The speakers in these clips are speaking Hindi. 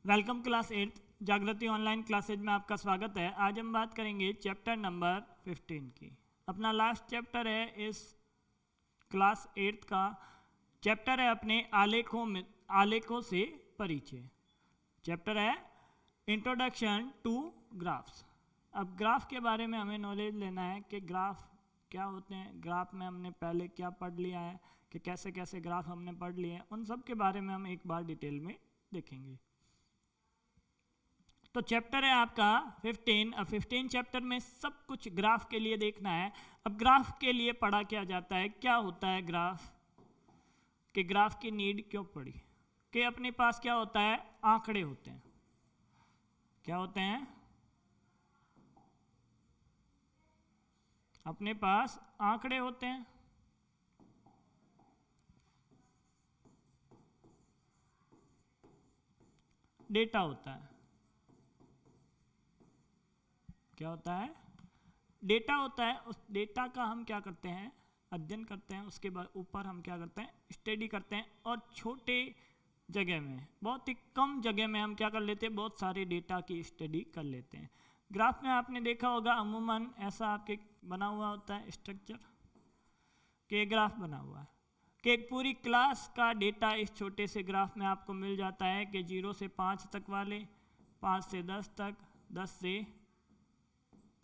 वेलकम क्लास 8 जागृति ऑनलाइन क्लासेज में आपका स्वागत है। आज हम बात करेंगे चैप्टर नंबर 15 की। अपना लास्ट चैप्टर है इस क्लास 8 का। चैप्टर है अपने आलेखों से परिचय। चैप्टर है इंट्रोडक्शन टू ग्राफ्स। अब ग्राफ के बारे में हमें नॉलेज लेना है कि ग्राफ क्या होते हैं, ग्राफ में हमने पहले क्या पढ़ लिया है, कि कैसे कैसे ग्राफ हमने पढ़ लिए हैं, उन सब के बारे में हम एक बार डिटेल में देखेंगे। तो चैप्टर है आपका 15। अब 15 चैप्टर में सब कुछ ग्राफ के लिए देखना है। अब ग्राफ के लिए पढ़ा क्या जाता है, क्या होता है ग्राफ, कि ग्राफ की नीड क्यों पड़ी, कि अपने पास क्या होता है, आंकड़े होते हैं। क्या होते हैं? अपने पास आंकड़े होते हैं। डेटा होता है। क्या होता है? डेटा होता है। उस डेटा का हम क्या करते हैं, अध्ययन करते हैं। उसके बाद ऊपर हम क्या करते हैं, स्टडी करते हैं। और छोटे जगह में, बहुत ही कम जगह में हम क्या कर लेते हैं, बहुत सारे डेटा की स्टडी कर लेते हैं। ग्राफ में आपने देखा होगा अमूमन ऐसा आपके बना हुआ होता है स्ट्रक्चर, कि ग्राफ बना हुआ है कि एक पूरी क्लास का डेटा इस छोटे से ग्राफ में आपको मिल जाता है, कि 0 से 5 तक वाले, 5 से 10 तक, 10 से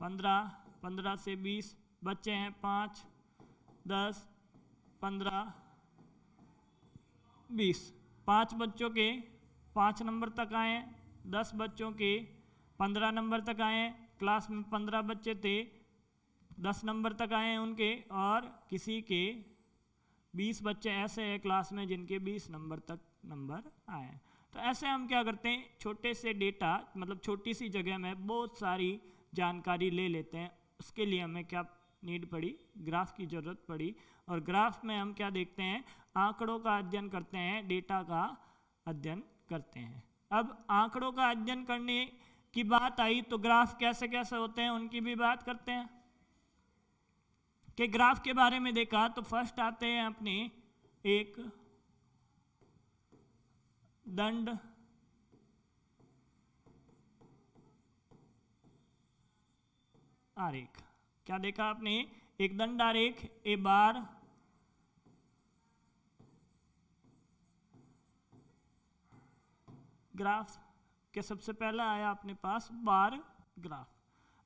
15, 15 से 20, बच्चे हैं 5, 10, 15, 20। 5 बच्चों के 5 नंबर तक आए, 10 बच्चों के 15 नंबर तक आए। क्लास में 15 बच्चे थे, 10 नंबर तक आए उनके, और किसी के 20 बच्चे ऐसे हैं क्लास में जिनके 20 नंबर तक नंबर आए। तो ऐसे हम क्या करते हैं, छोटे से डेटा, मतलब छोटी सी जगह में बहुत सारी जानकारी ले लेते हैं। उसके लिए हमें क्या नीड पड़ी, ग्राफ की ज़रूरत पड़ी। और ग्राफ में हम क्या देखते हैं, आंकड़ों का अध्ययन करते हैं, डेटा का अध्ययन करते हैं। अब आंकड़ों का अध्ययन करने की बात आई तो ग्राफ कैसे कैसे होते हैं उनकी भी बात करते हैं। कि ग्राफ के बारे में देखा तो फर्स्ट आते हैं अपने एक दंड आरेख। क्या देखा आपने? एक दंड आरेख, ए बार ग्राफ के सबसे पहला आया अपने पास बार ग्राफ।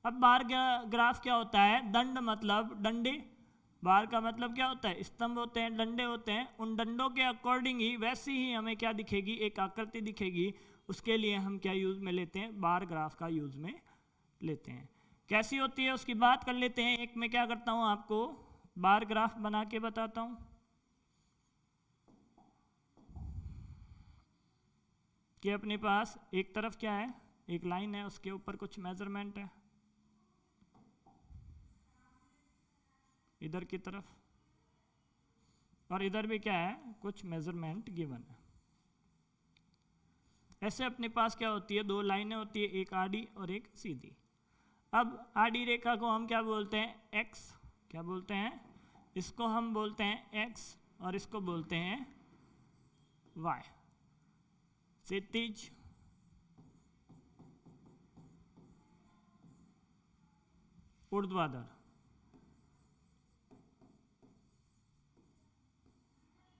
अब बार ग्राफ क्या होता है? दंड मतलब डंडे, बार का मतलब क्या होता है, स्तंभ होते हैं, डंडे होते हैं। उन डंडों के अकॉर्डिंग ही वैसी ही हमें क्या दिखेगी, एक आकृति दिखेगी। उसके लिए हम क्या यूज में लेते हैं, बार ग्राफ का यूज में लेते हैं। कैसी होती है उसकी बात कर लेते हैं। एक मैं क्या करता हूं, आपको बार ग्राफ बना के बताता हूं कि अपने पास एक तरफ क्या है, एक लाइन है, उसके ऊपर कुछ मेजरमेंट है इधर की तरफ, और इधर भी क्या है, कुछ मेजरमेंट गिवन है। ऐसे अपने पास क्या होती है, दो लाइनें होती है, एक आड़ी और एक सीधी। अब आड़ी रेखा को हम क्या बोलते हैं, एक्स। क्या बोलते हैं? इसको हम बोलते हैं एक्स, और इसको बोलते हैं वाई। क्षैतिज, ऊर्ध्वाधर,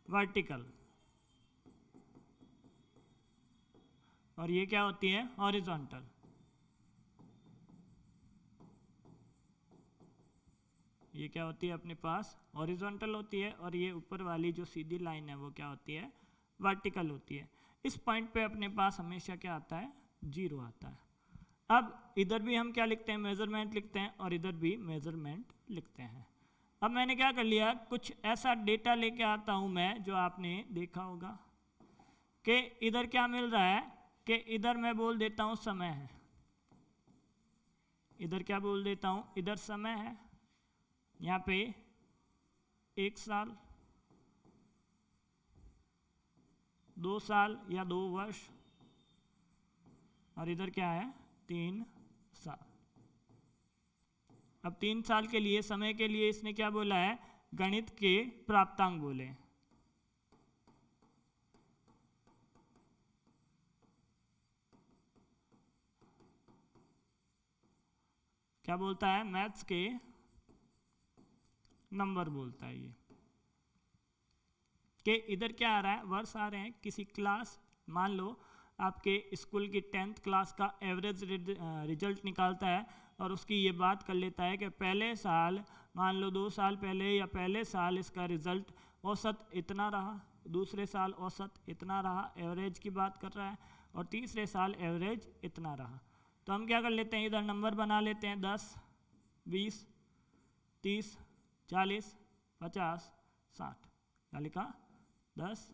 वर्टिकल, और ये क्या होती है, हॉरिजॉन्टल। ये क्या होती है अपने पास, हॉरिजॉन्टल होती है। और ये ऊपर वाली जो सीधी लाइन है वो क्या होती है, वर्टिकल होती है। इस पॉइंट पे अपने पास हमेशा क्या आता है, 0 आता है। अब इधर भी हम क्या लिखते हैं, मेजरमेंट लिखते हैं, और इधर भी मेजरमेंट लिखते हैं। अब मैंने क्या कर लिया, कुछ ऐसा डेटा लेके आता हूं मैं, जो आपने देखा होगा कि इधर क्या मिल रहा है, कि इधर मैं बोल देता हूं समय है। इधर क्या बोल देता हूं, इधर समय है। यहाँ पे 1 साल, 2 साल या 2 वर्ष, और इधर क्या है, 3 साल। अब 3 साल के लिए, समय के लिए इसने क्या बोला है, गणित के प्राप्तांक बोले। क्या बोलता है, मैथ्स के नंबर बोलता है ये, कि इधर क्या आ रहा है, वर्ष आ रहे हैं किसी क्लास, मान लो आपके स्कूल की 10th क्लास का एवरेज रिजल्ट निकालता है और उसकी ये बात कर लेता है कि पहले साल, मान लो 2 साल पहले या पहले साल इसका रिजल्ट औसत इतना रहा, दूसरे साल औसत इतना रहा, एवरेज की बात कर रहा है, और तीसरे साल एवरेज इतना रहा। तो हम क्या कर लेते हैं, इधर नंबर बना लेते हैं 10, 20, 30, 40, 50, 60। क्या लिखा, 10,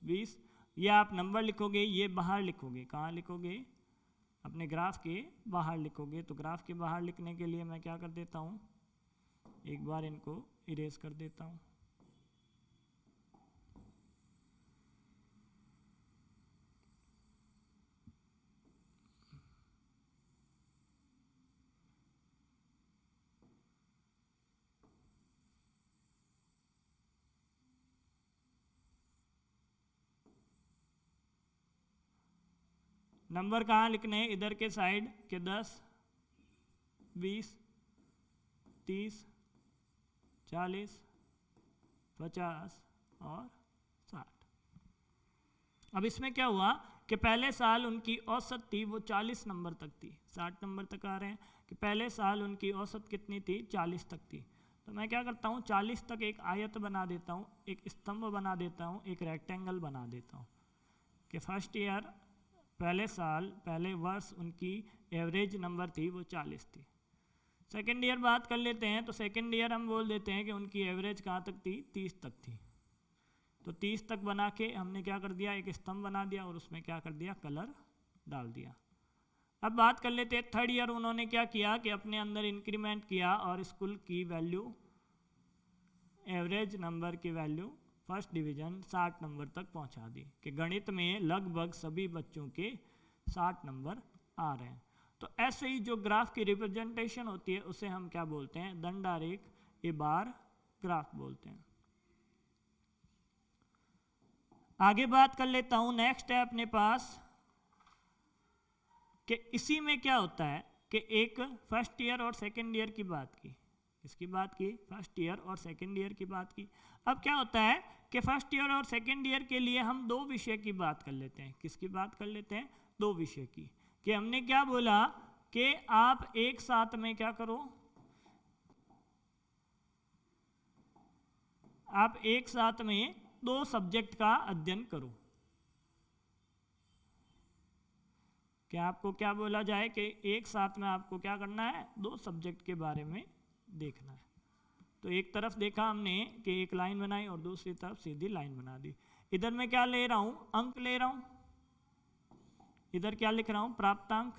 20। ये आप नंबर लिखोगे, ये बाहर लिखोगे, कहाँ लिखोगे, अपने ग्राफ के बाहर लिखोगे। तो ग्राफ के बाहर लिखने के लिए मैं क्या कर देता हूँ, एक बार इनको इरेज कर देता हूँ। नंबर कहाँ लिखने हैं, इधर के साइड के 10, 20, 30, 40, 50 और 60। अब इसमें क्या हुआ कि पहले साल उनकी औसत थी वो 40 नंबर तक थी, 60 नंबर तक आ रहे हैं कि पहले साल उनकी औसत कितनी थी, 40 तक थी। तो मैं क्या करता हूँ, 40 तक एक आयत बना देता हूँ, एक स्तंभ बना देता हूँ, एक रेक्टेंगल बना देता हूँ कि फर्स्ट ईयर, पहले साल, पहले वर्ष उनकी एवरेज नंबर थी वो 40 थी। सेकेंड ईयर बात कर लेते हैं, तो सेकेंड ईयर हम बोल देते हैं कि उनकी एवरेज कहाँ तक थी, 30 तक थी। तो 30 तक बना के हमने क्या कर दिया, एक स्तंभ बना दिया और उसमें क्या कर दिया, कलर डाल दिया। अब बात कर लेते हैं थर्ड ईयर, उन्होंने क्या किया कि अपने अंदर इंक्रीमेंट किया और स्कूल की वैल्यू, एवरेज नंबर की वैल्यू फर्स्ट डिवीज़न 60 नंबर तक पहुंचा दी कि गणित में लगभग सभी बच्चों के 60 नंबर आ रहे हैं। तो ऐसे ही जो ग्राफ की रिप्रेजेंटेशन होती है उसे हम क्या बोलते हैं, दंडारेख ए बार ग्राफ बोलते हैं। आगे बात कर लेता हूं, नेक्स्ट है अपने पास कि इसी में क्या होता है कि एक फर्स्ट ईयर और सेकेंड ईयर की बात की, इसकी बात की, फर्स्ट ईयर और सेकेंड ईयर की बात की। अब क्या होता है कि फर्स्ट ईयर और सेकेंड ईयर के लिए हम 2 विषय की बात कर लेते हैं। किसकी बात कर लेते हैं, 2 विषय की। कि हमने क्या बोला कि आप एक साथ में क्या करो, आप एक साथ में 2 सब्जेक्ट का अध्ययन करो। कि आपको क्या बोला जाए कि एक साथ में आपको क्या करना है, 2 सब्जेक्ट के बारे में देखना है। तो एक तरफ देखा हमने कि एक लाइन बनाई और दूसरी तरफ सीधी लाइन बना दी। इधर मैं क्या ले रहा हूं, अंक ले रहा हूं, इधर क्या लिख रहा हूं, प्राप्तांक।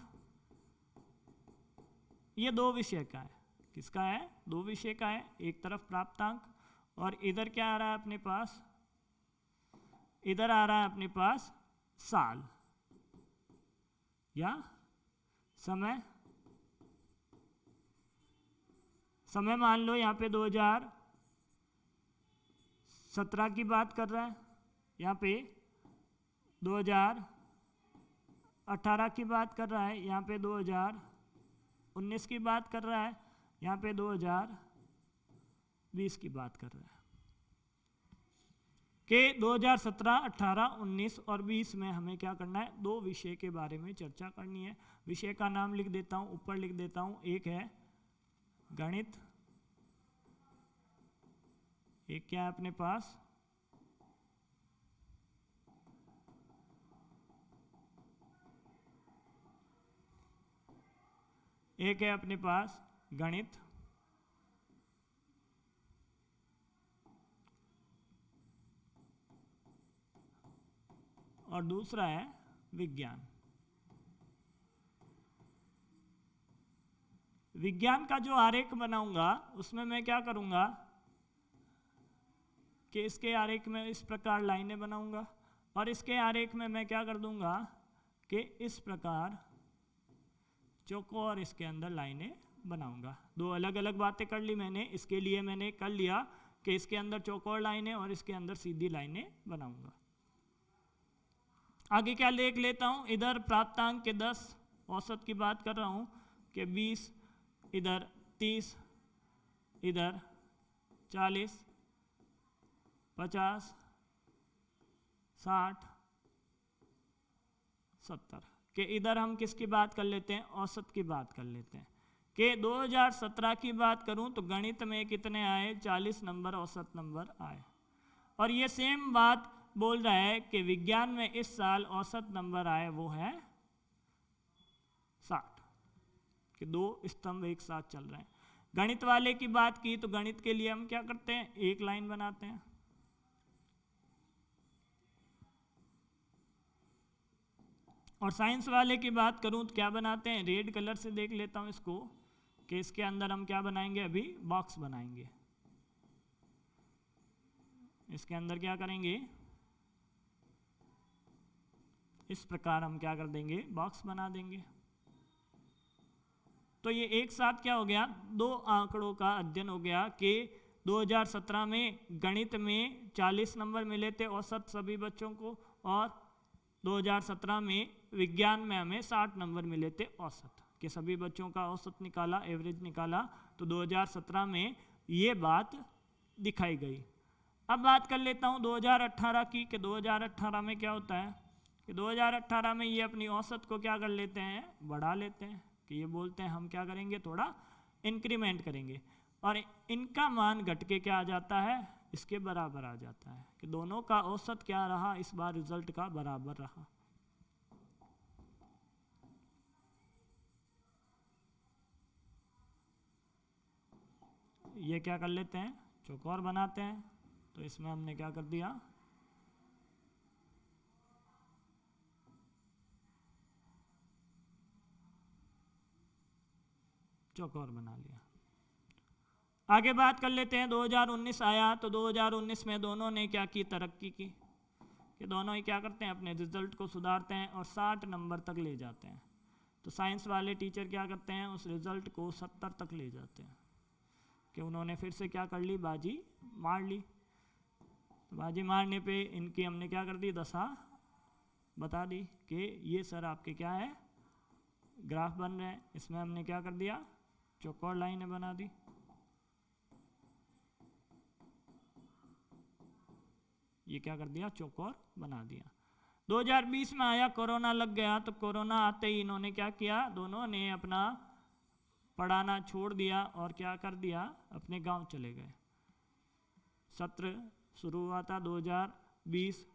ये 2 विषय का है, किसका है, 2 विषय का है। एक तरफ प्राप्तांक और इधर क्या आ रहा है अपने पास, इधर आ रहा है अपने पास साल या समय। समय मान लो यहाँ पे 2017 की बात कर रहा है, यहाँ पे 2018 की बात कर रहा है, यहाँ पे 2019 की बात कर रहा है, यहाँ पे 2020 की बात कर रहा है। कि 2017, 18, 19 और 20 में हमें क्या करना है, 2 विषय के बारे में चर्चा करनी है। विषय का नाम लिख देता हूँ, ऊपर लिख देता हूँ। एक है गणित, एक क्या है अपने पास, एक है अपने पास गणित, और दूसरा है विज्ञान। विज्ञान का जो आरेख बनाऊंगा उसमें मैं क्या करूंगा कि इसके आरेख में इस प्रकार लाइनें बनाऊंगा और इसके आरेख में मैं क्या कर दूंगा कि इस प्रकार चौकोर इसके अंदर लाइनें बनाऊंगा। 2 अलग अलग बातें कर ली मैंने। इसके लिए मैंने कर लिया कि इसके अंदर चौकोर लाइनें और इसके अंदर सीधी लाइनें बनाऊंगा। आगे क्या देख लेता हूँ, इधर प्राप्तांक के 10, औसत की बात कर रहा हूँ कि 20, इधर 30, इधर 40, 50, 60, 70 के इधर हम किसकी बात कर लेते हैं, औसत की बात कर लेते हैं कि 2017 की बात करूं तो गणित में कितने आए, 40 नंबर औसत नंबर आए। और ये सेम बात बोल रहा है कि विज्ञान में इस साल औसत नंबर आए वो है 60, कि 2 स्तंभ एक साथ चल रहे हैं। गणित वाले की बात की तो गणित के लिए हम क्या करते हैं, एक लाइन बनाते हैं। और साइंस वाले की बात करूं तो क्या बनाते हैं, रेड कलर से देख लेता हूं इसको कि इसके अंदर हम क्या बनाएंगे, अभी बॉक्स बनाएंगे। इसके अंदर क्या करेंगे, इस प्रकार हम क्या कर देंगे, बॉक्स बना देंगे। तो ये एक साथ क्या हो गया, 2 आंकड़ों का अध्ययन हो गया कि 2017 में गणित में 40 नंबर मिले थे औसत सभी बच्चों को, और 2017 में विज्ञान में हमें 60 नंबर मिले थे औसत, कि सभी बच्चों का औसत निकाला, एवरेज निकाला, तो 2017 में ये बात दिखाई गई। अब बात कर लेता हूँ 2018 की, कि 2018 में क्या होता है कि 2018 में ये अपनी औसत को क्या कर लेते हैं, बढ़ा लेते हैं, कि ये बोलते हैं हम क्या करेंगे, थोड़ा इंक्रीमेंट करेंगे, और इनका मान घट के क्या आ जाता है, इसके बराबर आ जाता है, कि दोनों का औसत क्या रहा, इस बार रिजल्ट का बराबर रहा। ये क्या कर लेते हैं, चौकोर बनाते हैं, तो इसमें हमने क्या कर दिया, चौकोर बना लिया। आगे बात कर लेते हैं 2019 आया, तो 2019 में दोनों ने क्या की, तरक्की की, कि दोनों ही क्या करते हैं, अपने रिजल्ट को सुधारते हैं और 60 नंबर तक ले जाते हैं। तो साइंस वाले टीचर क्या करते हैं, उस रिजल्ट को 70 तक ले जाते हैं, कि उन्होंने फिर से क्या कर ली, बाजी मार ली। तो बाजी मारने पे इनकी हमने क्या कर दी, दशा बता दी कि ये सर आपके क्या है, ग्राफ बन रहे हैं। इसमें हमने क्या कर दिया, चौकोर लाइनें बना दी। ये क्या कर दिया, चौकोर बना दिया। 2020 में आया, कोरोना लग गया, तो कोरोना आते ही इन्होंने क्या किया, दोनों ने अपना पढ़ाना छोड़ दिया और क्या कर दिया, अपने गांव चले गए। सत्र शुरू हुआ था 2020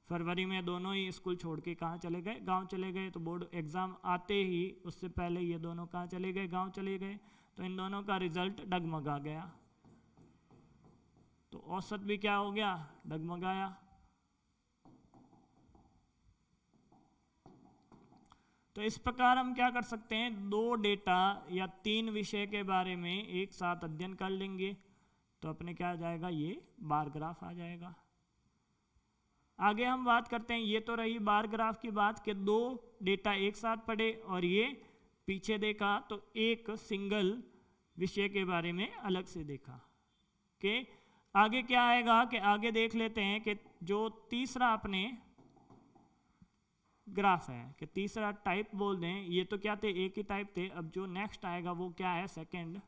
फरवरी में, दोनों ही स्कूल छोड़ के कहाँ चले गए, गांव चले गए। तो बोर्ड एग्ज़ाम आते ही उससे पहले ये दोनों कहाँ चले गए, गांव चले गए। तो इन दोनों का रिजल्ट डगमगा गया, तो औसत भी क्या हो गया, डगमगाया। तो इस प्रकार हम क्या कर सकते हैं, 2 डेटा या 3 विषय के बारे में एक साथ अध्ययन कर लेंगे, तो अपने क्या आ जाएगा, ये बार ग्राफ आ जाएगा। आगे हम बात करते हैं, ये तो रही बार ग्राफ की बात कि 2 डेटा एक साथ पढ़े, और ये पीछे देखा तो एक सिंगल विषय के बारे में अलग से देखा। कि आगे क्या आएगा, कि आगे देख लेते हैं कि जो तीसरा अपने ग्राफ है, कि तीसरा टाइप बोल दें, ये तो क्या थे, एक ही टाइप थे। अब जो नेक्स्ट आएगा वो क्या है, सेकंड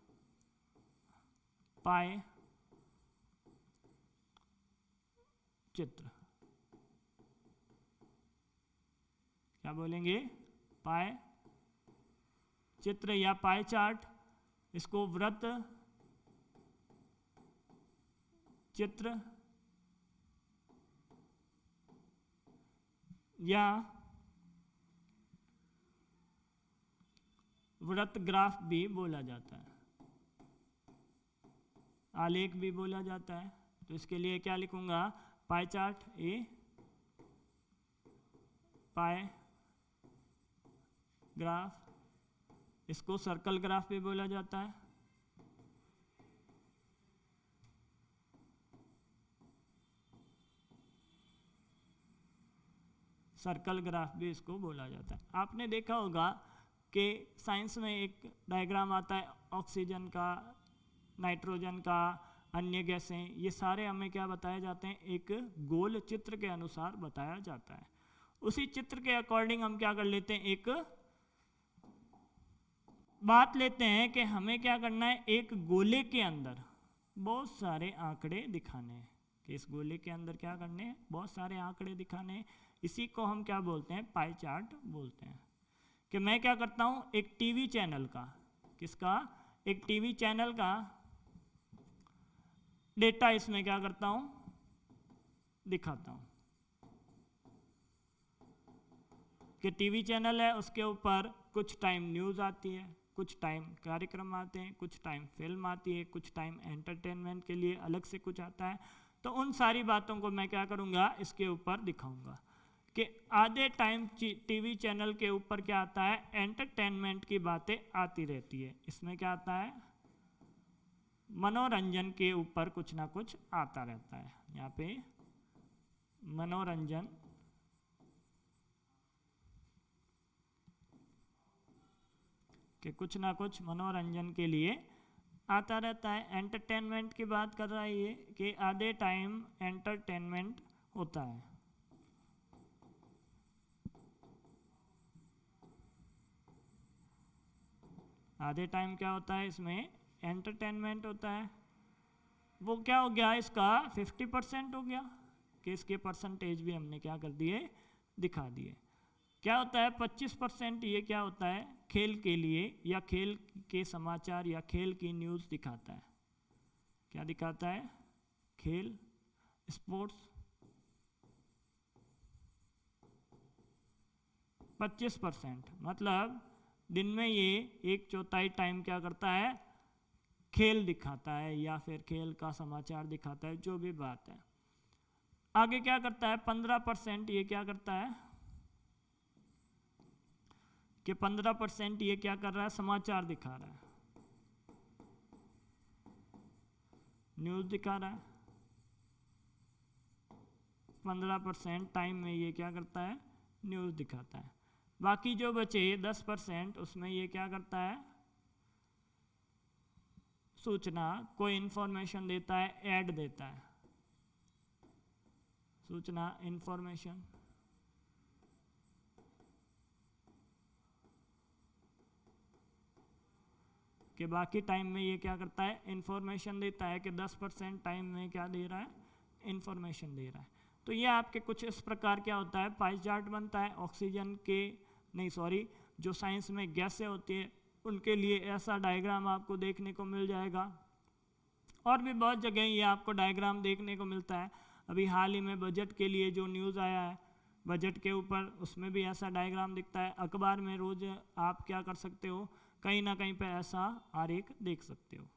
पाए चित्र, क्या बोलेंगे, पाए चित्र या पाए चार्ट। इसको वृत्त चित्र या वृत्त ग्राफ भी बोला जाता है, आलेख भी बोला जाता है। तो इसके लिए क्या लिखूंगा, पाई चार्ट, ए पाए ग्राफ, इसको सर्कल ग्राफ भी बोला जाता है। सर्कल ग्राफ भी इसको बोला जाता है। आपने देखा होगा कि साइंस में एक डायग्राम आता है ऑक्सीजन का, नाइट्रोजन का, अन्य गैसें, ये सारे हमें क्या बताए जाते हैं, एक गोल चित्र के अनुसार बताया जाता है। उसी चित्र के अकॉर्डिंग हम क्या कर लेते हैं, एक बात लेते हैं कि हमें क्या करना है, एक गोले के अंदर बहुत सारे आंकड़े दिखाने हैं, कि इस गोले के अंदर क्या करने हैं, बहुत सारे आंकड़े दिखाने हैं। इसी को हम क्या बोलते हैं, पाई चार्ट बोलते हैं। कि मैं क्या करता हूँ, एक टीवी चैनल का, किसका, एक टीवी चैनल का डेटा इसमें क्या करता हूँ, दिखाता हूँ। कि टीवी चैनल है, उसके ऊपर कुछ टाइम न्यूज़ आती है, कुछ टाइम कार्यक्रम आते हैं, कुछ टाइम फिल्म आती है, कुछ टाइम एंटरटेनमेंट के लिए अलग से कुछ आता है। तो उन सारी बातों को मैं क्या करूँगा, इसके ऊपर दिखाऊंगा। कि आधे टाइम टीवी चैनल के ऊपर क्या आता है, एंटरटेनमेंट की बातें आती रहती है। इसमें क्या आता है, मनोरंजन के ऊपर कुछ ना कुछ आता रहता है। यहाँ पे मनोरंजन के कुछ ना कुछ मनोरंजन के लिए आता रहता है। एंटरटेनमेंट की बात कर रहा है ये, कि आधे टाइम एंटरटेनमेंट होता है। आधे टाइम क्या होता है, इसमें एंटरटेनमेंट होता है। वो क्या हो गया, इसका 50% हो गया, कि इसके परसेंटेज भी हमने क्या कर दिए, दिखा दिए। क्या होता है 25%, ये क्या होता है, खेल के लिए या खेल के समाचार या खेल की न्यूज़ दिखाता है। क्या दिखाता है, खेल, स्पोर्ट्स। 25%, मतलब दिन में ये 1/4 टाइम क्या करता है, खेल दिखाता है या फिर खेल का समाचार दिखाता है, जो भी बात है। आगे क्या करता है, 15%, ये क्या करता है, कि 15% ये क्या कर रहा है, समाचार दिखा रहा है, न्यूज़ दिखा रहा है। 15% टाइम में ये क्या करता है, न्यूज़ दिखाता है। बाकी जो बचे 10%, उसमें ये क्या करता है, सूचना, कोई इंफॉर्मेशन देता है, ऐड देता है, सूचना, इंफॉर्मेशन। कि बाकी टाइम में ये क्या करता है, इंफॉर्मेशन देता है। कि 10% टाइम में क्या दे रहा है, इंफॉर्मेशन दे रहा है। तो ये आपके कुछ इस प्रकार क्या होता है, पाई चार्ट बनता है। ऑक्सीजन के नहीं, सॉरी, जो साइंस में गैसें होती है उनके लिए ऐसा डायग्राम आपको देखने को मिल जाएगा। और भी बहुत जगह ये आपको डायग्राम देखने को मिलता है। अभी हाल ही में बजट के लिए जो न्यूज़ आया है, बजट के ऊपर, उसमें भी ऐसा डायग्राम दिखता है। अखबार में रोज़ आप क्या कर सकते हो, कहीं ना कहीं पे ऐसा आरेख देख सकते हो।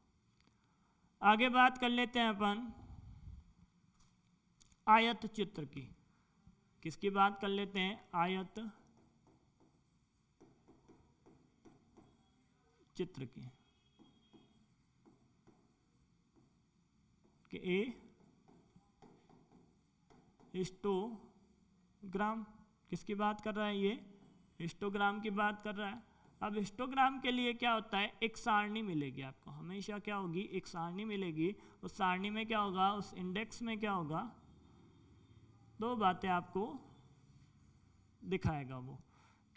आगे बात कर लेते हैं अपन आयत चित्र की। किसकी बात कर लेते हैं, आयत चित्र की। कि ए हिस्टोग्राम, किसकी बात कर रहा है, ये हिस्टोग्राम की बात कर रहा है। अब हिस्टोग्राम के लिए क्या होता है, एक सारणी मिलेगी आपको, हमेशा क्या होगी, एक सारणी मिलेगी। उस सारणी में क्या होगा, उस इंडेक्स में क्या होगा, दो बातें आपको दिखाएगा वो।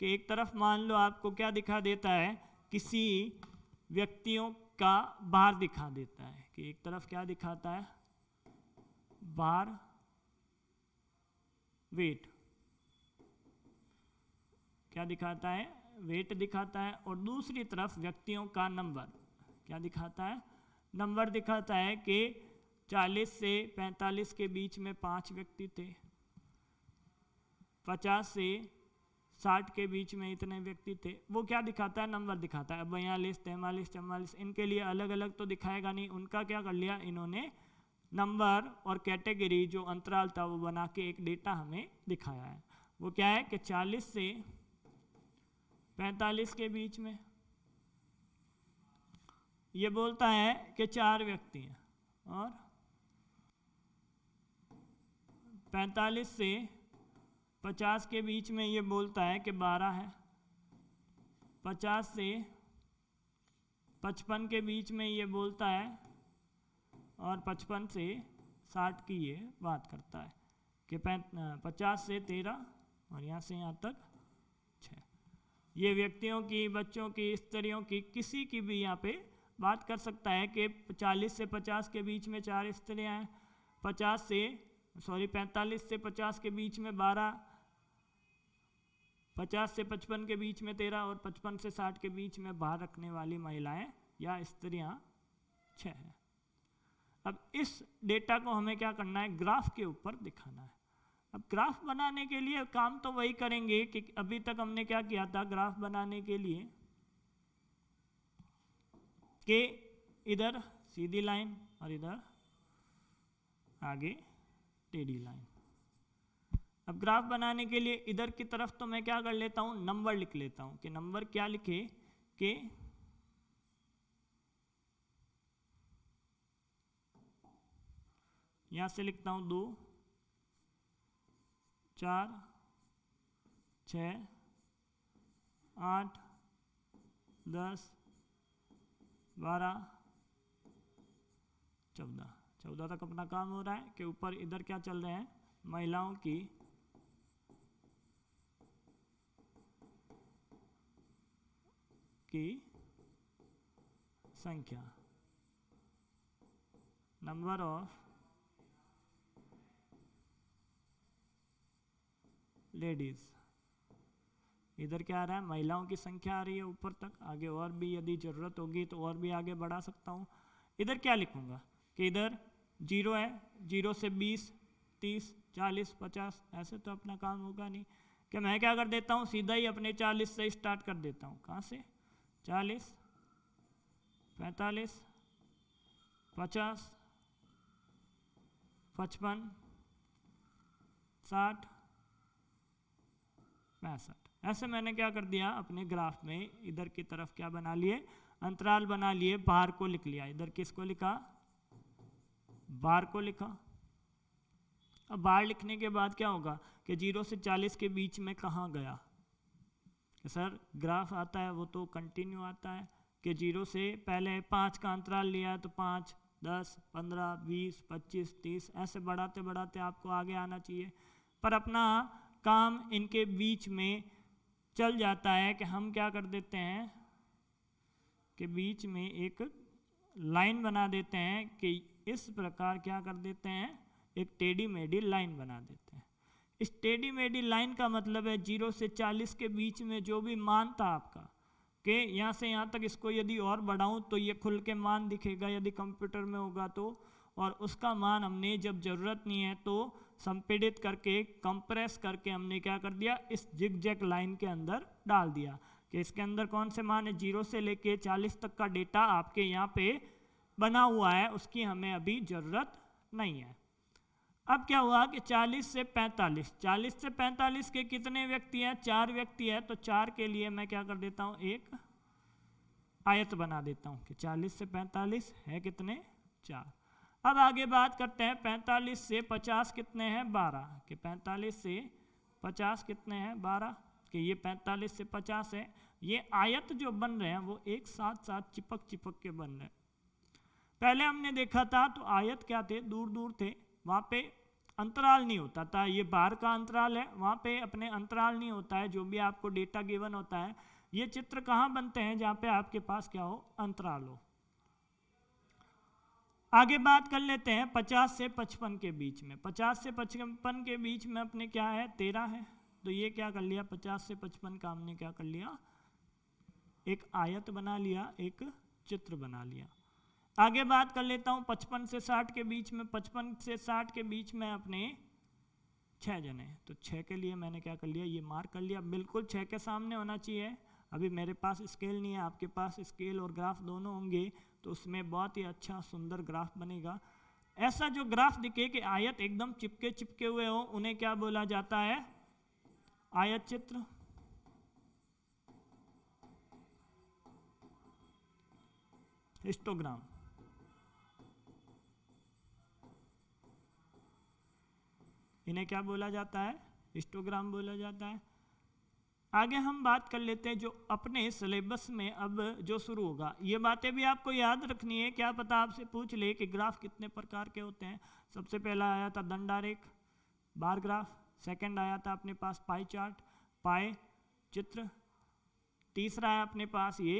कि एक तरफ मान लो आपको क्या दिखा देता है, किसी व्यक्तियों का भार दिखा देता है। कि एक तरफ क्या दिखाता है, भार, वेट, क्या दिखाता है, वेट दिखाता है। और दूसरी तरफ व्यक्तियों का नंबर, क्या दिखाता है, नंबर दिखाता है। कि 40 से 45 के बीच में 5 व्यक्ति थे, 50 से 60 के बीच में इतने व्यक्ति थे। वो क्या दिखाता है, नंबर दिखाता है। अब 42, 43, 44 इनके लिए अलग अलग तो दिखाएगा नहीं। उनका क्या कर लिया इन्होंने, नंबर और कैटेगरी जो अंतराल था वो बना के एक डेटा हमें दिखाया है। वो क्या है कि 40 से 45 के बीच में ये बोलता है कि 4 व्यक्ति हैं, और 45 से 50 के बीच में ये बोलता है कि 12 है। 50 से 55 के बीच में ये बोलता है, और 55 से 60 की ये बात करता है। कि 50 से 13 और यहाँ से यहाँ तक 6। ये व्यक्तियों की, बच्चों की, स्त्रियों की, किसी की भी यहाँ पे बात कर सकता है कि 40 से 50 के बीच में 4 स्त्रियाँ हैं, 45 से 50 के बीच में 12, 50 से 55 के बीच में 13 और 55 से 60 के बीच में बाहर रखने वाली महिलाएं या स्त्रियां 6 हैं। अब इस डेटा को हमें क्या करना है, ग्राफ के ऊपर दिखाना है। अब ग्राफ बनाने के लिए काम तो वही करेंगे कि अभी तक हमने क्या किया था ग्राफ बनाने के लिए, कि इधर सीधी लाइन और इधर आगे टेढ़ी लाइन। अब ग्राफ बनाने के लिए इधर की तरफ तो मैं क्या कर लेता हूं, नंबर लिख लेता हूं कि नंबर क्या लिखे कि यहां से लिखता हूं 2, 4, 6, 8, 10, 12, 14 तक अपना काम हो रहा है कि ऊपर इधर क्या चल रहे हैं, महिलाओं की संख्या, नंबर ऑफ लेडीज। इधर क्या आ रहा है, महिलाओं की संख्या आ रही है ऊपर तक, आगे और भी यदि ज़रूरत होगी तो और भी आगे बढ़ा सकता हूँ। इधर क्या लिखूँगा कि इधर 0 है, 0 से 20, 30, 40, 50, ऐसे तो अपना काम होगा नहीं कि मैं क्या कर देता हूँ, सीधा ही अपने 40 से स्टार्ट कर देता हूँ। कहाँ से, 40, 45, 50, 55, 60, 65, ऐसे मैंने क्या कर दिया अपने ग्राफ में इधर की तरफ क्या बना लिए, अंतराल बना लिए, बार को लिख लिया। इधर किसको लिखा, बार को लिखा। अब बार लिखने के बाद क्या होगा कि 0 से 40 के बीच में कहाँ गया, सर ग्राफ आता है वो तो कंटिन्यू आता है कि 0 से पहले 5 का अंतराल लिया है तो 5, 10, 15, 20, 25, 30 ऐसे बढ़ाते बढ़ाते आपको आगे आना चाहिए। पर अपना काम इनके बीच में चल जाता है कि हम क्या कर देते हैं कि बीच में एक लाइन बना देते हैं कि इस प्रकार क्या कर देते हैं, एक टेढ़ी मेढ़ी लाइन बना देते हैं। इस टेढ़ी मेढ़ी लाइन का मतलब है 0 से 40 के बीच में जो भी मान था आपका कि यहाँ से यहाँ तक इसको यदि और बढ़ाऊँ तो ये खुल के मान दिखेगा यदि कंप्यूटर में होगा तो, और उसका मान हमने जब ज़रूरत नहीं है तो संपीड़ित करके कंप्रेस करके हमने क्या कर दिया, इस जिगजैग लाइन के अंदर डाल दिया कि इसके अंदर कौन से मान है, 0 से लेके 40 तक का डेटा आपके यहाँ पे बना हुआ है, उसकी हमें अभी ज़रूरत नहीं है। अब क्या हुआ कि 40 से 45 के कितने व्यक्ति हैं, 4 व्यक्ति है, तो 4 के लिए मैं क्या कर देता हूँ, एक आयत बना देता हूँ कि 40 से 45 है कितने, 4। अब आगे बात करते हैं 45 से 50 कितने हैं, 12, कि 45 से 50 कितने हैं, 12, कि ये 45 से 50 है। ये आयत जो बन रहे हैं वो एक साथ साथ चिपक के बन रहे हैं। पहले हमने देखा था तो आयत क्या थे, दूर दूर थे, वहाँ पे अंतराल नहीं होता था, ये बार का अंतराल है, वहाँ पे अपने अंतराल नहीं होता है, जो भी आपको डेटा गिवन होता है। ये चित्र कहाँ बनते हैं, जहाँ पे आपके पास क्या हो, अंतराल हो। आगे बात कर लेते हैं 50 से 55 के बीच में। 50 से 55 के बीच में अपने क्या है, 13 है, तो ये क्या कर लिया, 50 से 55 का हमने क्या कर लिया, एक आयत बना लिया, एक चित्र बना लिया। आगे बात कर लेता हूँ 55 से 60 के बीच में। 55 से 60 के बीच में अपने 6 जने, तो 6 के लिए मैंने क्या कर लिया, ये मार्क कर लिया, बिल्कुल 6 के सामने होना चाहिए। अभी मेरे पास स्केल नहीं है, आपके पास स्केल और ग्राफ दोनों होंगे तो उसमें बहुत ही अच्छा सुंदर ग्राफ बनेगा। ऐसा जो ग्राफ दिखे कि आयत एकदम चिपके हुए हो, उन्हें क्या बोला जाता है, आयत चित्र। हिस्टोग्राम। इन्हें क्या बोला जाता है, हिस्टोग्राम बोला जाता है। आगे हम बात कर लेते हैं जो अपने सिलेबस में अब जो शुरू होगा, ये बातें भी आपको याद रखनी है, क्या पता आपसे पूछ ले कि ग्राफ कितने प्रकार के होते हैं। सबसे पहला आया था दंडारेख, बार ग्राफ। सेकंड आया था अपने पास पाई चार्ट, पाए चित्र। तीसरा है अपने पास ये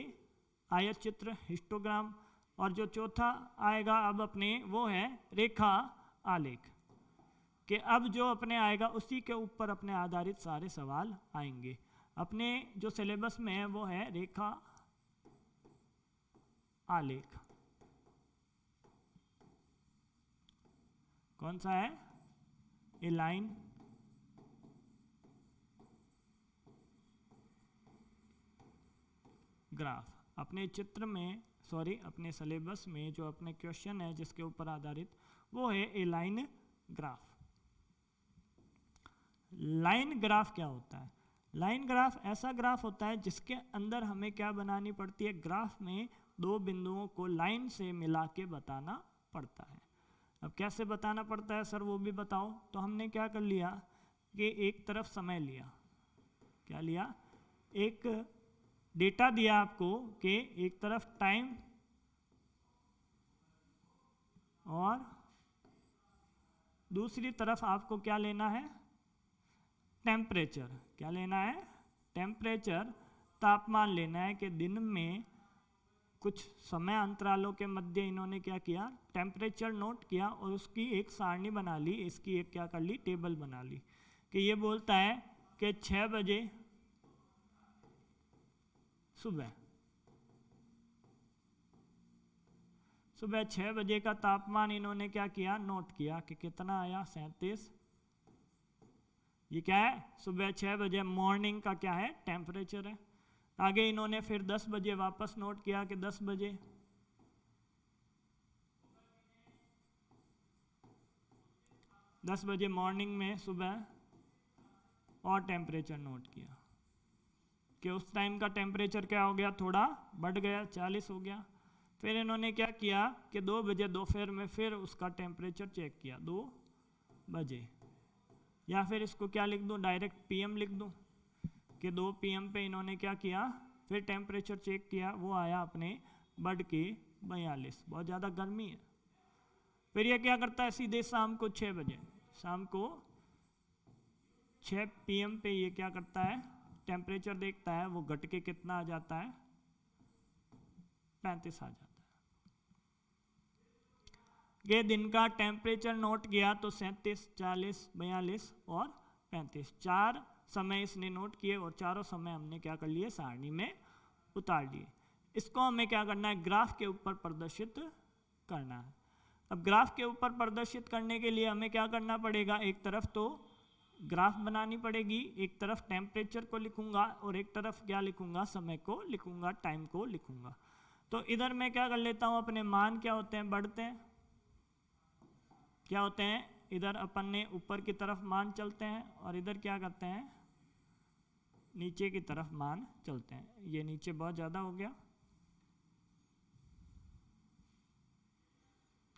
आयत चित्र हिस्टोग्राम, और जो चौथा आएगा अब अपने वो है रेखा आलेख, कि अब जो अपने आएगा उसी के ऊपर अपने आधारित सारे सवाल आएंगे। अपने जो सिलेबस में है वो है रेखा आलेख। कौन सा है? ए लाइन ग्राफ। अपने चित्र में अपने सिलेबस में जो अपने क्वेश्चन है जिसके ऊपर आधारित वो है ए लाइन ग्राफ। लाइन ग्राफ क्या होता है? लाइन ग्राफ ऐसा ग्राफ होता है जिसके अंदर हमें क्या बनानी पड़ती है, ग्राफ में दो बिंदुओं को लाइन से मिला के बताना पड़ता है। अब कैसे बताना पड़ता है सर वो भी बताओ। तो हमने क्या कर लिया कि एक तरफ समय लिया, क्या लिया, एक डेटा दिया आपको कि एक तरफ टाइम और दूसरी तरफ आपको क्या लेना है, टेम्परेचर। क्या लेना है? टेम्परेचर, तापमान लेना है कि दिन में कुछ समय अंतरालों के मध्य इन्होंने क्या किया, टेम्परेचर नोट किया और उसकी एक सारणी बना ली, इसकी एक क्या कर ली, टेबल बना ली कि ये बोलता है कि 6 बजे सुबह 6 बजे का तापमान इन्होंने क्या किया, नोट किया कि कितना आया, 37। ये क्या है, सुबह 6 बजे मॉर्निंग का क्या है, टेम्परेचर है। आगे इन्होंने फिर 10 बजे वापस नोट किया कि 10 बजे मॉर्निंग में सुबह, और टेम्परेचर नोट किया कि उस टाइम का टेम्परेचर क्या हो गया, थोड़ा बढ़ गया, 40 हो गया। फिर इन्होंने क्या किया कि 2 बजे दोपहर में फिर उसका टेम्परेचर चेक किया, 2 बजे, या फिर इसको क्या लिख दूं, डायरेक्ट पीएम लिख दूं कि 2 PM पे इन्होंने क्या किया, फिर टेम्परेचर चेक किया, वो आया अपने बढ़ के 42, बहुत ज़्यादा गर्मी है। फिर ये क्या करता है, सीधे शाम को 6 बजे, शाम को 6 PM पे ये क्या करता है, टेम्परेचर देखता है, वो घट के कितना आ जाता है, 35 आ जाता है। ये दिन का टेम्परेचर नोट किया तो 37, 40, 42 और 35, 4 समय इसने नोट किए और चारों समय हमने क्या कर लिए, सारणी में उतार लिए। इसको हमें क्या करना है, ग्राफ के ऊपर प्रदर्शित करना है। अब ग्राफ के ऊपर प्रदर्शित करने के लिए हमें क्या करना पड़ेगा, एक तरफ तो ग्राफ बनानी पड़ेगी, एक तरफ टेम्परेचर को लिखूंगा और एक तरफ क्या लिखूंगा, समय को लिखूंगा, टाइम को लिखूंगा। तो इधर मैं क्या कर लेता हूं, अपने मान क्या होते हैं, बढ़ते हैं, क्या होते हैं, इधर अपन ने ऊपर की तरफ मान चलते हैं और इधर क्या करते हैं, नीचे की तरफ मान चलते हैं। ये नीचे बहुत ज़्यादा हो गया,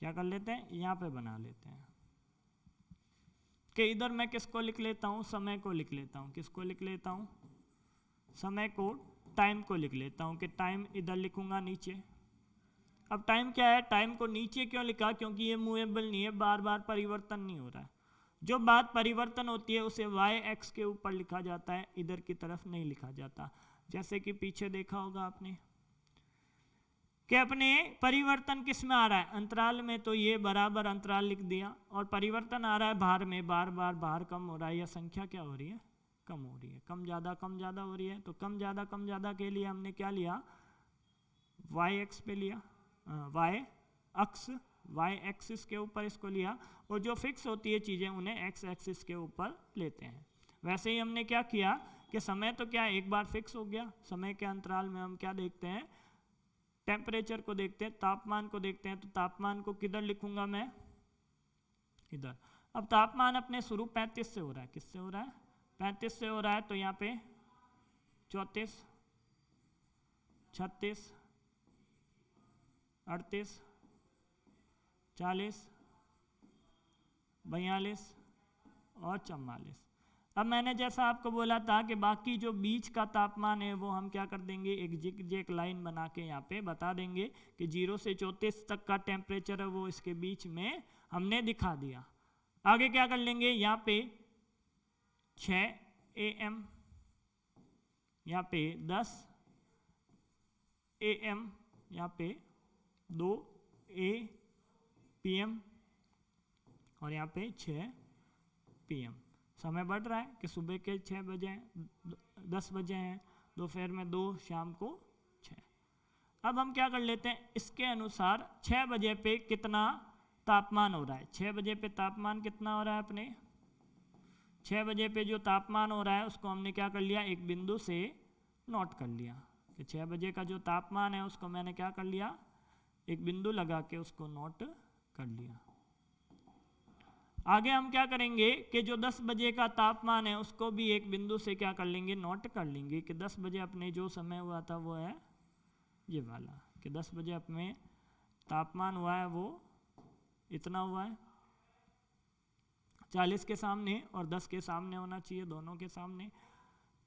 क्या कर लेते हैं, यहाँ पे बना लेते हैं कि इधर मैं किसको लिख लेता हूँ, समय को लिख लेता हूँ। किसको लिख लेता हूँ, समय को, टाइम को लिख लेता हूँ कि टाइम इधर लिखूंगा नीचे। अब टाइम क्या है, टाइम को नीचे क्यों लिखा, क्योंकि ये मूवेबल नहीं है, बार बार परिवर्तन नहीं हो रहा है। जो बात परिवर्तन होती है उसे y-x के ऊपर लिखा जाता है, इधर की तरफ नहीं लिखा जाता। जैसे कि पीछे देखा होगा आपने कि अपने परिवर्तन किस में आ रहा है, अंतराल में, तो ये बराबर अंतराल लिख दिया, और परिवर्तन आ रहा है भार में, बार बार भार कम हो रहा है या संख्या क्या हो रही है, कम हो रही है, कम ज़्यादा हो रही है। तो कम ज़्यादा के लिए हमने क्या लिया, y-x पे लिया, y अक्ष, y एक्सिस के ऊपर इसको लिया, और जो फिक्स होती है चीज़ें उन्हें x एक्सिस के ऊपर लेते हैं। वैसे ही हमने क्या किया कि समय तो क्या एक बार फिक्स हो गया, समय के अंतराल में हम क्या देखते हैं, टेम्परेचर को देखते हैं, तापमान को देखते हैं। तो तापमान को किधर लिखूंगा मैं, इधर। अब तापमान अपने शुरू 35 से हो रहा है, किससे हो रहा है, 35 से हो रहा है, तो यहाँ पे 34, 36, 38, 40, 42 और 44। अब मैंने जैसा आपको बोला था कि बाकी जो बीच का तापमान है वो हम क्या कर देंगे, एक जिग लाइन बना के यहाँ पे बता देंगे कि 0 से 34 तक का टेम्परेचर है वो इसके बीच में हमने दिखा दिया। आगे क्या कर लेंगे, यहाँ पे 6 AM, यहाँ पे 10 AM, यहाँ पे 2 PM और यहाँ पे 6 PM। समय बढ़ रहा है कि सुबह के 6 बजे हैं, 10 बजे हैं, दोपहर में 2, शाम को 6। अब हम क्या कर लेते हैं, इसके अनुसार 6 बजे पे कितना तापमान हो रहा है। 6 बजे पे तापमान कितना हो रहा है अपने, 6 बजे पे जो तापमान हो रहा है उसको हमने क्या कर लिया, एक बिंदु से नोट कर लिया कि 6 बजे का जो तापमान है उसको मैंने क्या कर लिया, एक बिंदु लगा के उसको नोट कर लिया। आगे हम क्या करेंगे कि जो 10 बजे का तापमान है उसको भी एक बिंदु से क्या कर लेंगे, नोट कर लेंगे कि 10 बजे अपने जो समय हुआ था वो है ये वाला, कि 10 बजे अपने तापमान हुआ है वो इतना हुआ है, 40 के सामने और 10 के सामने होना चाहिए, दोनों के सामने।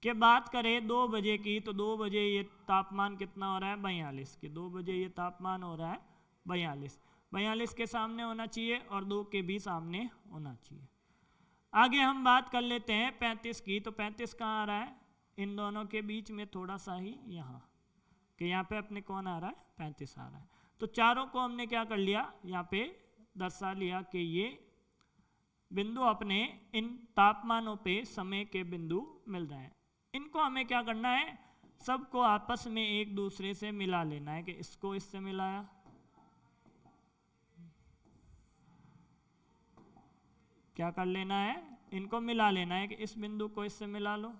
के बात करें 2 बजे की, तो 2 बजे ये तापमान कितना हो रहा है, 42 के 2 बजे ये तापमान हो रहा है 42 के सामने होना चाहिए और 2 के भी सामने होना चाहिए। आगे हम बात कर लेते हैं 35 की, तो 35 कहाँ आ रहा है, इन दोनों के बीच में थोड़ा सा ही यहाँ, कि यहाँ पे अपने कौन आ रहा है, 35 आ रहा है। तो चारों को हमने क्या कर लिया, यहाँ पे दर्शा लिया कि ये बिंदु अपने इन तापमानों पे समय के बिंदु मिल रहे हैं। इनको हमें क्या करना है, सबको आपस में एक दूसरे से मिला लेना है, कि इसको इससे मिलाया, क्या कर लेना है, इनको मिला लेना है, कि इस बिंदु को इससे मिला लो,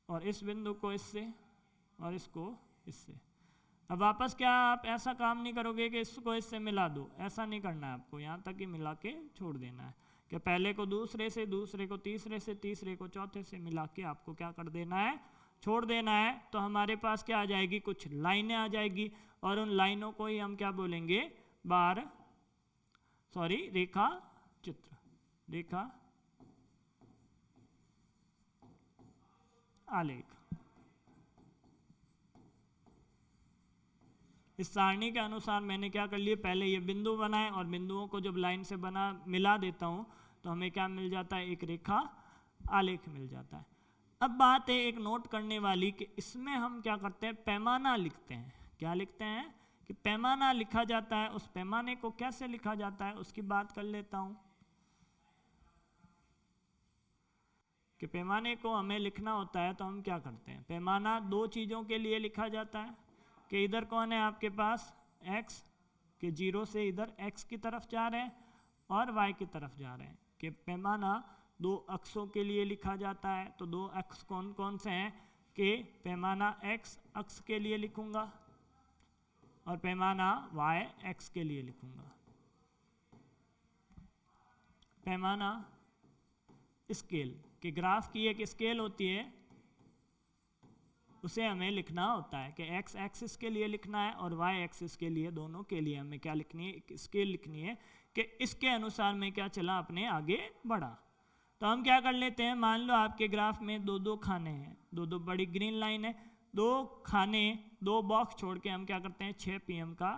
और इस बिंदु को इससे, और इसको इससे। अब वापस क्या आप ऐसा काम नहीं करोगे कि इसको इससे मिला दो, ऐसा नहीं करना है आपको, यहाँ तक ही मिला के छोड़ देना है, कि पहले को दूसरे से, दूसरे को तीसरे से, तीसरे को चौथे से मिला के आपको क्या कर देना है, छोड़ देना है। तो हमारे पास क्या आ जाएगी, कुछ लाइनें आ जाएगी, और उन लाइनों को ही हम क्या बोलेंगे, रेखा चित्र, रेखा आलेख। इस सारणी के अनुसार मैंने क्या कर लिया, पहले ये बिंदु बनाए, और बिंदुओं को जब लाइन से मिला देता हूँ तो हमें क्या मिल जाता है, एक रेखा आलेख मिल जाता है। अब बात है एक नोट करने वाली, कि इसमें हम क्या करते हैं, पैमाना लिखते हैं। क्या लिखते हैं, कि पैमाना लिखा जाता है। उस पैमाने को कैसे लिखा जाता है उसकी बात कर लेता हूँ, कि पैमाने को हमें लिखना होता है तो हम क्या करते हैं, पैमाना 2 चीज़ों के लिए लिखा जाता है, कि इधर कौन है आपके पास x, के 0 से इधर x की तरफ जा रहे हैं और y की तरफ जा रहे हैं, कि पैमाना 2 अक्षों के लिए लिखा जाता है। तो 2 अक्ष कौन कौन से हैं, कि पैमाना x अक्ष के लिए लिखूंगा और पैमाना y x के लिए लिखूंगा। पैमाना स्केल, कि ग्राफ की एक स्केल होती है, उसे हमें लिखना होता है, कि x एक्सिस के लिए लिखना है और y एक्सिस के लिए, दोनों के लिए हमें क्या लिखनी है, एक स्केल लिखनी है, कि इसके अनुसार मैं क्या चला, अपने आगे बढ़ा। तो हम क्या कर लेते हैं, मान लो आपके ग्राफ में 2-2 खाने हैं, 2-2 बड़ी ग्रीन लाइन है, 2 खाने 2 बॉक्स छोड़ के हम क्या करते हैं, 6 PM का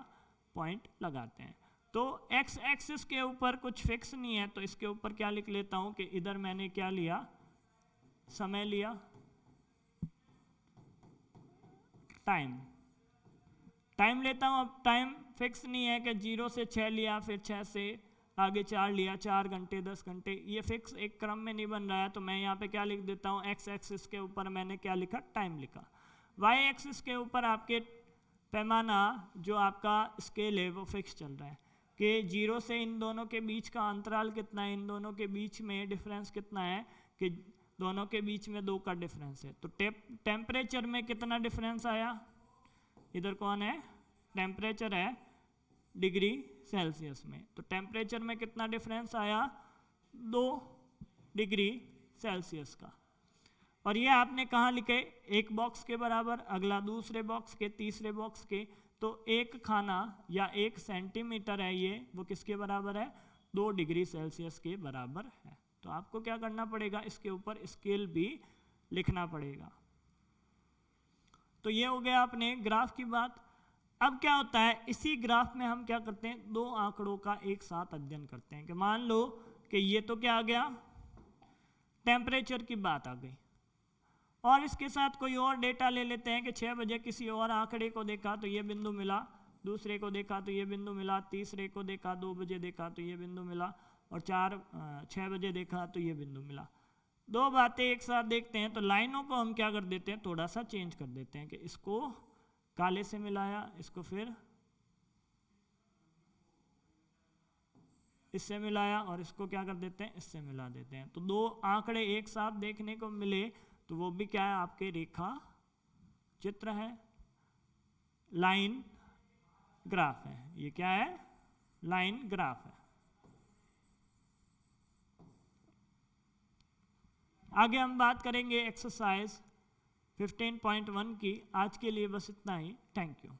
पॉइंट लगाते हैं। तो x एक्सिस के ऊपर कुछ फिक्स नहीं है, तो इसके ऊपर क्या लिख लेता हूँ, कि इधर मैंने क्या लिया, समय लिया, टाइम लेता हूँ। अब टाइम फिक्स नहीं है कि 0 से 6 लिया, फिर 6 से आगे 4 लिया, 4 घंटे 10 घंटे, ये फिक्स एक क्रम में नहीं बन रहा है। तो मैं यहाँ पे क्या लिख देता हूँ, x एक्सिस के ऊपर मैंने क्या लिखा, टाइम लिखा। y एक्सिस के ऊपर आपके पैमाना जो आपका स्केल है वो फिक्स चल रहा है, कि 0 से इन दोनों के बीच का अंतराल कितना है, इन दोनों के बीच में डिफरेंस कितना है, कि दोनों के बीच में 2 का डिफरेंस है। तो टेम्परेचर में कितना डिफरेंस आया, इधर कौन है, टेम्परेचर है डिग्री सेल्सियस में, तो टेम्परेचर में कितना डिफरेंस आया, 2 डिग्री सेल्सियस का। और ये आपने कहाँ लिखे, एक बॉक्स के बराबर, अगला दूसरे बॉक्स के, तीसरे बॉक्स के। तो एक खाना या 1 सेंटीमीटर है ये, वो किसके बराबर है, 2 डिग्री सेल्सियस के बराबर है। तो आपको क्या करना पड़ेगा, इसके ऊपर स्केल भी लिखना पड़ेगा। तो ये हो गया अपने ग्राफ की बात। अब क्या होता है, इसी ग्राफ में हम क्या करते हैं, 2 आंकड़ों का एक साथ अध्ययन करते हैं। कि मान लो कि ये तो क्या आ गया, टेम्परेचर की बात आ गई। और इसके साथ कोई और डेटा ले लेते हैं कि 6 बजे किसी और आंकड़े को देखा तो ये बिंदु मिला, दूसरे को देखा तो ये बिंदु मिला, तीसरे को देखा 2 बजे देखा तो ये बिंदु मिला, और 6 बजे देखा तो ये बिंदु मिला। दो बातें एक साथ देखते हैं तो लाइनों को हम क्या कर देते हैं, थोड़ा सा चेंज कर देते हैं कि इसको काले से मिलाया, इसको फिर इससे मिलाया, और इसको क्या कर देते हैं, इससे मिला देते हैं। तो दो आंकड़े एक साथ देखने को मिले तो वो भी क्या है, आपके रेखा चित्र है, लाइन ग्राफ है। ये क्या है, लाइन ग्राफ है। आगे हम बात करेंगे एक्सरसाइज 15.1 की। आज के लिए बस इतना ही। Thank you.